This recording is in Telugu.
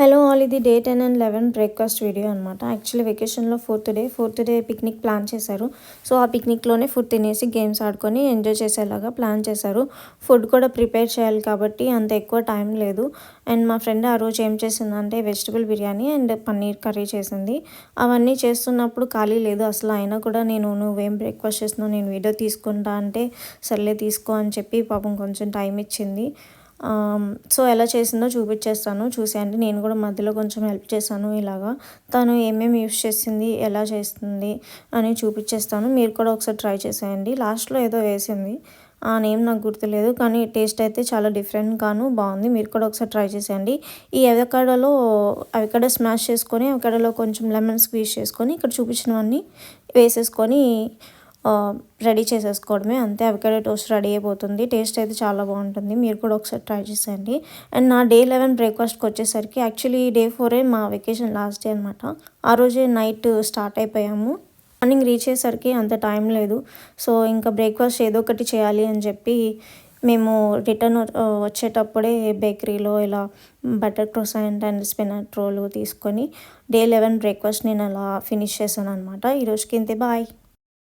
హలో ఆల్, ఇది డే 10 అండ్ 11 బ్రేక్ఫాస్ట్ వీడియో అనమాట. యాక్చువల్లీ వెకేషన్లో ఫోర్త్ డే పిక్నిక్ ప్లాన్ చేశారు. సో ఆ పిక్నిక్లోనే ఫుడ్ తినేసి గేమ్స్ ఆడుకొని ఎంజాయ్ చేసేలాగా ప్లాన్ చేశారు. ఫుడ్ కూడా ప్రిపేర్ చేయాలి కాబట్టి అంత ఎక్కువ టైం లేదు. అండ్ మా ఫ్రెండ్ ఆ రోజు ఏం చేసిందంటే vegetable biryani and paneer curry చేసింది. అవన్నీ చేస్తున్నప్పుడు ఖాళీ లేదు అసలు. అయినా కూడా నువ్వేం బ్రేక్ఫాస్ట్ చేస్తున్నావు, నేను వీడియో తీసుకుంటా అంటే సర్లే తీసుకో అని చెప్పి పాపం కొంచెం టైం ఇచ్చింది. సో ఎలా చేసిందో చూపించేస్తాను, చూసేయండి. నేను కూడా మధ్యలో కొంచెం హెల్ప్ చేశాను. ఇలాగా తను ఏమేమి యూస్ చేసింది, ఎలా చేస్తుంది అని చూపించేస్తాను. మీరు కూడా ఒకసారి ట్రై చేసేయండి. లాస్ట్లో ఏదో వేసింది, ఆ నేమ్ నాకు గుర్తులేదు, కానీ టేస్ట్ అయితే చాలా డిఫరెంట్గాను బాగుంది. మీరు కూడా ఒకసారి ట్రై చేసేయండి. ఈ అవకాడో స్మాష్ చేసుకొని అవకాడోలో కొంచెం లెమన్ స్క్వీజ్ చేసుకొని ఇక్కడ చూపించినవన్నీ వేసేసుకొని రెడీ చేసేసుకోవడమే, అంతే. అవకాడో టోస్ట్ రెడీ అయిపోతుంది. టేస్ట్ అయితే చాలా బాగుంటుంది. మీరు కూడా ఒకసారి ట్రై చేసేయండి. అండ్ నా డే 11 బ్రేక్ఫాస్ట్కి వచ్చేసరికి యాక్చువల్లీ డే 4 మా వెకేషన్ లాస్ట్ డే అనమాట. ఆ రోజే నైట్ స్టార్ట్ అయిపోయాము. మార్నింగ్ రీచ్ అయ్యేసరికి అంత టైం లేదు. సో ఇంకా బ్రేక్ఫాస్ట్ ఏదో ఒకటి చేయాలి అని చెప్పి మేము రిటర్న్ వచ్చేటప్పుడే బేకరీలో ఇలా బటర్ క్రోసెంట్ అండ్ స్పినట్ రోల్ తీసుకొని డే 11 బ్రేక్ఫాస్ట్ నేను అలా ఫినిష్ చేశాను అనమాట. ఈరోజుకి ఇంతే, బాయ్.